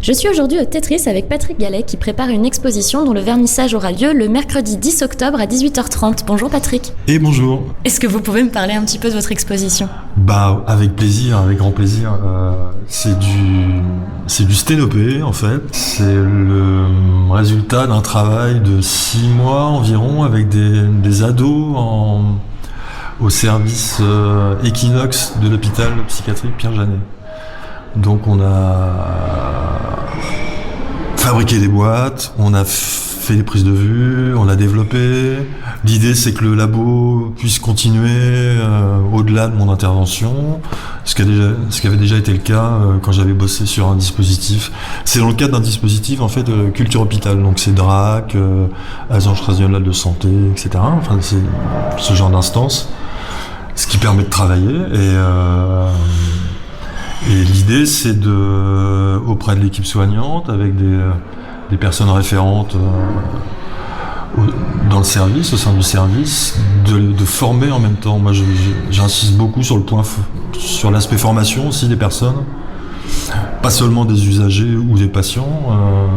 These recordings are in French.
Je suis aujourd'hui au Tetris avec Patrick Gallet qui prépare une exposition dont le vernissage aura lieu le mercredi 10 octobre à 18h30. Bonjour Patrick. Et bonjour. Est-ce que vous pouvez me parler un petit peu de votre exposition ? Avec plaisir, avec grand plaisir. C'est du sténopé en fait. C'est le résultat d'un travail de 6 mois environ avec des ados au service Equinox de l'hôpital psychiatrique Pierre-Janet. Donc on a fabriqué des boîtes, on a fait des prises de vue, on a développé. L'idée c'est que le labo puisse continuer au-delà de mon intervention, ce qui avait déjà été le cas quand j'avais bossé sur un dispositif. C'est dans le cadre d'un dispositif en fait culture hôpital, donc c'est DRAC, agence régionale de santé, etc. Enfin c'est ce genre d'instance, ce qui permet de travailler et l'idée, c'est auprès de l'équipe soignante, avec des personnes référentes dans le service, au sein du service, de former en même temps. Moi, j'insiste beaucoup sur l'aspect formation aussi des personnes, pas seulement des usagers ou des patients,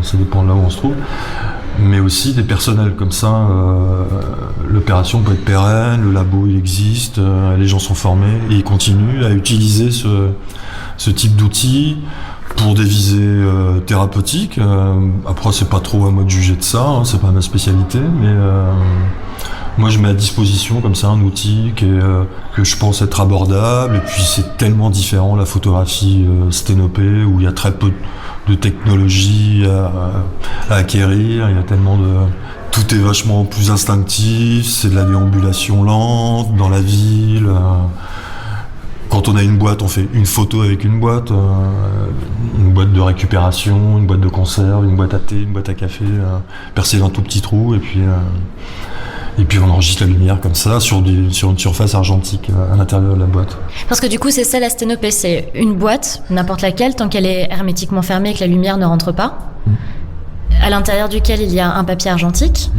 ça dépend de là où on se trouve, mais aussi des personnels. Comme ça, l'opération peut être pérenne, le labo il existe, les gens sont formés et ils continuent à utiliser ce type d'outils pour des visées thérapeutiques. Après, c'est pas trop à moi de juger de ça, c'est pas ma spécialité, mais moi je mets à disposition comme ça un outil que je pense être abordable, et puis c'est tellement différent la photographie sténopée où il y a très peu de technologie à acquérir, il y a tellement tout est vachement plus instinctif, c'est de la déambulation lente dans la ville. Quand on a une boîte, on fait une photo avec une boîte de récupération, une boîte de conserve, une boîte à thé, une boîte à café, percée d'un tout petit trou, et puis on enregistre la lumière comme ça sur une surface argentique à l'intérieur de la boîte. Parce que du coup, c'est ça la sténopée, c'est une boîte, n'importe laquelle, tant qu'elle est hermétiquement fermée et que la lumière ne rentre pas, à l'intérieur duquel il y a un papier argentique.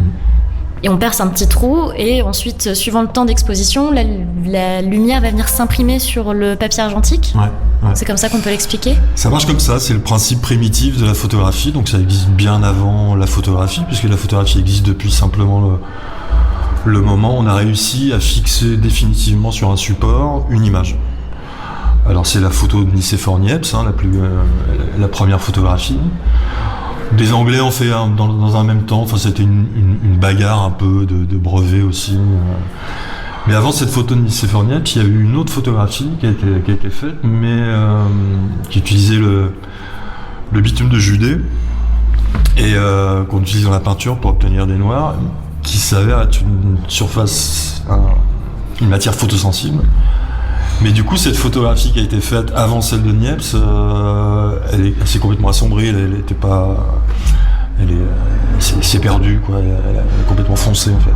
Et on perce un petit trou et ensuite, suivant le temps d'exposition, la lumière va venir s'imprimer sur le papier argentique. Ouais. C'est comme ça qu'on peut l'expliquer ? Ça marche comme ça, c'est le principe primitif de la photographie, donc ça existe bien avant la photographie, puisque la photographie existe depuis simplement le moment où on a réussi à fixer définitivement sur un support une image. Alors c'est la photo de Nicéphore Niepce, la première photographie. Des Anglais ont fait dans un même temps, enfin c'était une bagarre un peu de brevets aussi. Mais avant cette photo de Nicéphore Niepce, il y a eu une autre photographie qui a été faite, mais qui utilisait le bitume de Judée et qu'on utilise dans la peinture pour obtenir des noirs, qui s'avère être une surface, une matière photosensible. Mais du coup, cette photographie qui a été faite avant celle de Niepce, elle s'est complètement assombrie, elle s'est perdue, quoi. Elle est complètement foncée, en fait.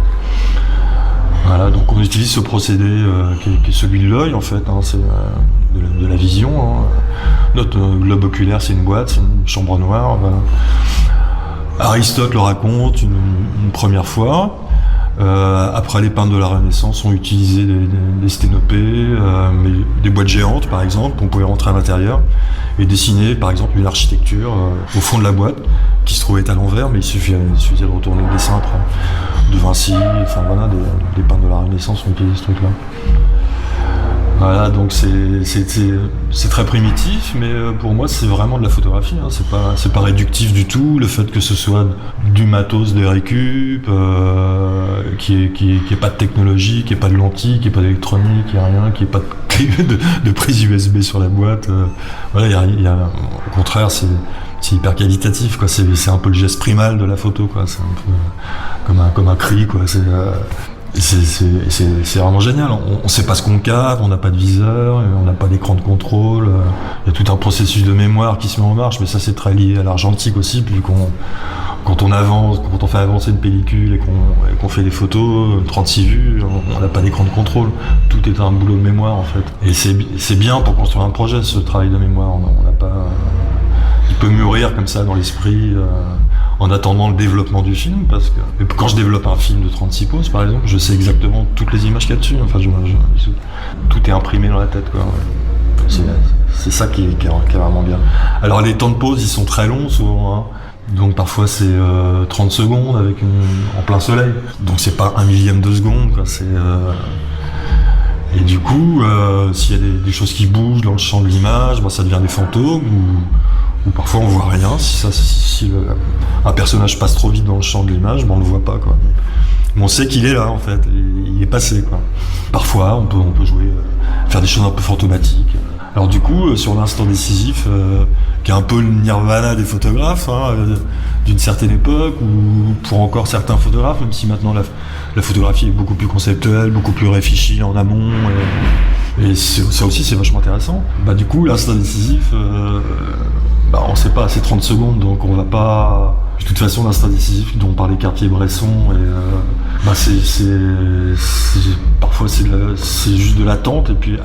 Voilà, donc on utilise ce procédé qui est celui de l'œil, en fait, c'est de la vision. Notre globe oculaire, c'est une boîte, c'est une chambre noire. Voilà. Aristote le raconte une première fois. Après, les peintres de la Renaissance ont utilisé des sténopées, mais des boîtes géantes par exemple, qu'on pouvait rentrer à l'intérieur et dessiner par exemple une architecture au fond de la boîte qui se trouvait à l'envers, mais il suffisait de retourner le dessin après. De Vinci, enfin voilà, des peintres de la Renaissance ont utilisé ce truc-là. Voilà, donc c'est très primitif, mais pour moi c'est vraiment de la photographie, c'est pas réductif du tout, le fait que ce soit du matos de récup, qui est pas de technologie, qui est pas de lentilles, qui est pas d'électronique, qui est rien, qui est pas de prise USB sur la boîte, voilà, au contraire c'est hyper qualitatif, quoi. C'est un peu le geste primal de la photo, quoi. C'est un peu comme un cri, quoi. C'est vraiment génial. On sait pas ce qu'on capte, on n'a pas de viseur, on n'a pas d'écran de contrôle. Il y a tout un processus de mémoire qui se met en marche, mais ça c'est très lié à l'argentique aussi, puis quand on fait avancer une pellicule et qu'on fait des photos, 36 vues, on n'a pas d'écran de contrôle. Tout est un boulot de mémoire en fait. Et c'est bien pour construire un projet, ce travail de mémoire. On n'a pas. Il peut mûrir comme ça dans l'esprit. En attendant le développement du film, parce que quand je développe un film de 36 poses par exemple, je sais exactement toutes les images qu'il y a dessus, enfin tout est imprimé dans la tête, quoi. C'est ça qui est vraiment bien. Alors les temps de pause, ils sont très longs souvent, hein. Donc parfois c'est 30 secondes en plein soleil. Donc c'est pas un millième de seconde, quoi. Et du coup, s'il y a des choses qui bougent dans le champ de l'image, ça devient des fantômes ou parfois on voit rien. Si un personnage passe trop vite dans le champ de l'image, on le voit pas, quoi. Mais on sait qu'il est là en fait, il est passé, quoi. Parfois on peut jouer, faire des choses un peu fantomatiques. Alors du coup, sur l'instant décisif, qui est un peu le nirvana des photographes, hein, d'une certaine époque, ou pour encore certains photographes, même si maintenant la photographie est beaucoup plus conceptuelle, beaucoup plus réfléchie en amont, et ça aussi c'est vachement intéressant. Du coup, l'instant décisif, on sait pas, c'est 30 secondes, donc on va pas... De toute façon, l'instant décisif dont parlait Cartier-Bresson, parfois c'est juste de l'attente, et puis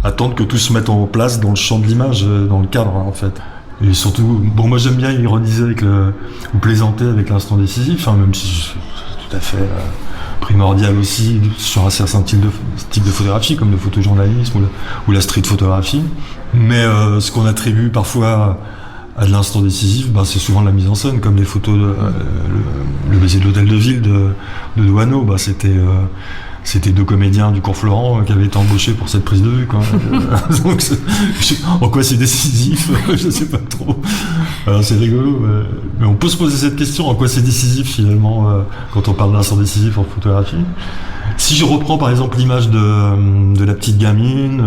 attendre que tout se mette en place dans le champ de l'image, dans le cadre, en fait. Et surtout, moi j'aime bien ironiser ou plaisanter avec l'instant décisif, hein, même si c'est tout à fait primordial aussi sur un certain type de photographie, comme le photojournalisme ou la street photographie. Mais ce qu'on attribue parfois à de l'instant décisif, c'est souvent de la mise en scène, comme les photos le baiser de l'hôtel de ville de Douaneau. C'était 2 comédiens du cours Florent qui avaient été embauchés pour cette prise de vue, quoi. Donc, en quoi c'est décisif, je sais pas trop. Alors, c'est rigolo, mais on peut se poser cette question, en quoi c'est décisif finalement quand on parle d'instant décisif en photographie. Si je reprends par exemple l'image de la petite gamine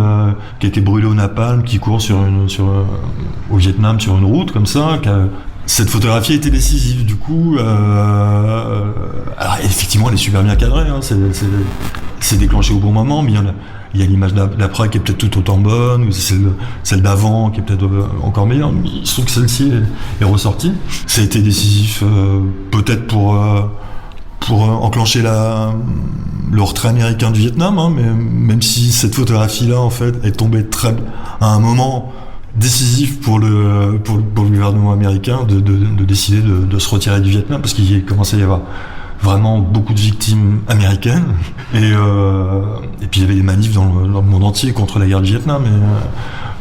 qui a été brûlée au napalm, qui court au Vietnam sur une route comme ça, cette photographie était décisive, du coup. Alors effectivement, elle est super bien cadrée, hein, c'est déclenché au bon moment, mais il y a l'image d'après qui est peut-être tout autant bonne, ou celle d'avant qui est peut-être encore meilleure. Mais il se trouve que celle-ci est ressortie. Ça a été décisif, peut-être pour enclencher le retrait américain du Vietnam, hein, mais même si cette photographie-là, en fait, est tombée à un moment décisif pour le gouvernement américain de décider de se retirer du Vietnam, parce qu'il commençait à y avoir vraiment beaucoup de victimes américaines, et puis il y avait des manifs dans le monde entier contre la guerre du Vietnam, et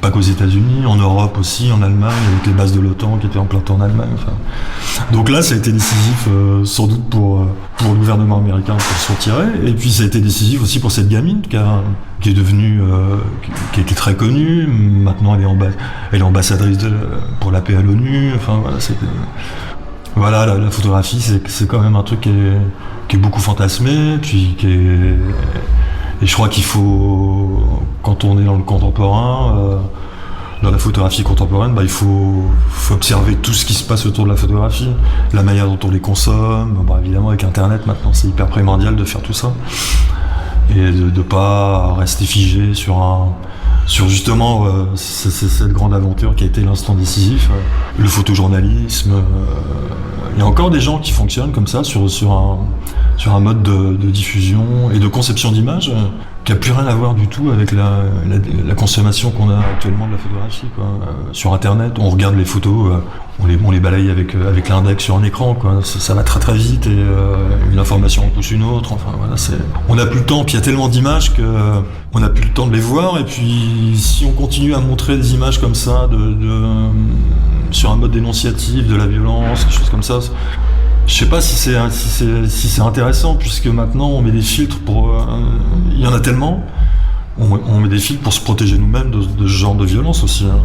pas qu'aux États-Unis, en Europe aussi, en Allemagne, avec les bases de l'OTAN qui étaient implantées en Allemagne. Enfin. Donc là, ça a été décisif, sans doute pour le gouvernement américain pour se retirer, et puis ça a été décisif aussi pour cette gamine qui est devenue, qui est très connue. Maintenant, elle est ambassadrice pour la paix à l'ONU. Enfin voilà, la photographie, c'est quand même un truc qui est beaucoup fantasmé, puis et je crois qu'il faut, quand on est dans le contemporain, dans la photographie contemporaine, il faut observer tout ce qui se passe autour de la photographie, la manière dont on les consomme. Évidemment, avec Internet, maintenant, c'est hyper primordial de faire tout ça. Et de ne pas rester figé sur justement cette grande aventure qui a été l'instant décisif, le photojournalisme. Il y a encore des gens qui fonctionnent comme ça sur un mode de diffusion et de conception d'image qui n'a plus rien à voir du tout avec la consommation qu'on a actuellement de la photographie, quoi. Sur Internet, on regarde les photos, on les balaye avec l'index sur un écran, quoi. Ça va très très vite, et une information en pousse une autre. Enfin voilà, on n'a plus le temps, puis il y a tellement d'images qu'on n'a plus le temps de les voir, et puis si on continue à montrer des images comme ça sur un mode dénonciatif de la violence, quelque chose comme ça, je sais pas si c'est intéressant, puisque maintenant on met des filtres il y en a tellement, on met des filtres pour se protéger nous-mêmes de ce genre de violence aussi, hein.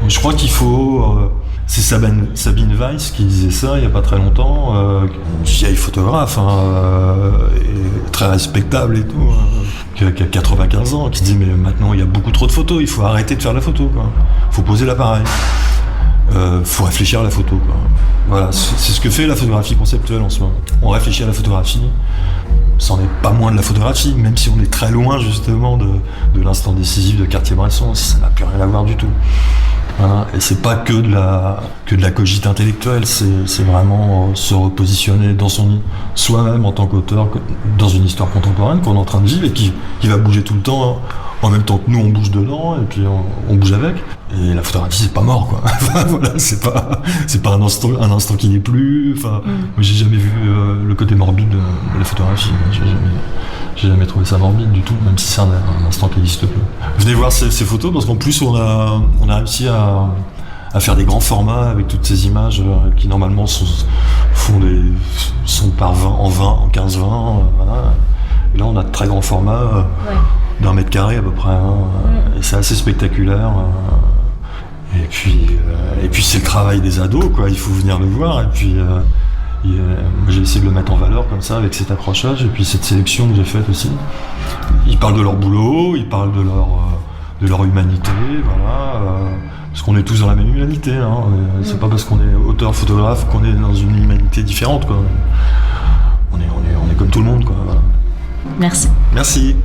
Donc je crois qu'il faut... c'est Sabine Weiss qui disait ça il y a pas très longtemps, une vieille photographe, et très respectable et tout, qui a 95 ans, qui dit mais maintenant il y a beaucoup trop de photos, il faut arrêter de faire la photo, quoi. Faut poser l'appareil. Faut réfléchir à la photo, quoi. Voilà, c'est ce que fait la photographie conceptuelle en ce moment. On réfléchit à la photographie, ça n'en est pas moins de la photographie, même si on est très loin justement de l'instant décisif de Cartier-Bresson, ça n'a plus rien à voir du tout. Voilà. Et c'est pas que de la cogite intellectuelle, c'est vraiment se repositionner dans soi-même en tant qu'auteur, dans une histoire contemporaine qu'on est en train de vivre et qui va bouger tout le temps, hein, en même temps que nous on bouge dedans et puis on bouge avec. Et la photographie c'est pas mort, quoi. Voilà, c'est pas un instant qui n'est plus. J'ai jamais vu le côté morbide de la photographie. j'ai jamais trouvé ça morbide du tout, même si c'est un instant qui existe peu. Venez voir ces photos, parce qu'en plus on a réussi à faire des grands formats avec toutes ces images qui normalement sont par 20, en 15-20. Voilà. Et là on a de très grands formats, d'1 mètre carré à peu près, et c'est assez spectaculaire. Et puis c'est le travail des ados, quoi. Il faut venir le voir. Et puis j'ai essayé de le mettre en valeur comme ça avec cet accrochage et puis cette sélection que j'ai faite aussi. Ils parlent de leur boulot, ils parlent de leur humanité, voilà. Parce qu'on est tous dans la même humanité. Hein. C'est pas parce qu'on est auteur, photographe qu'on est dans une humanité différente, quoi. On est comme tout le monde, quoi. Voilà. Merci. Merci.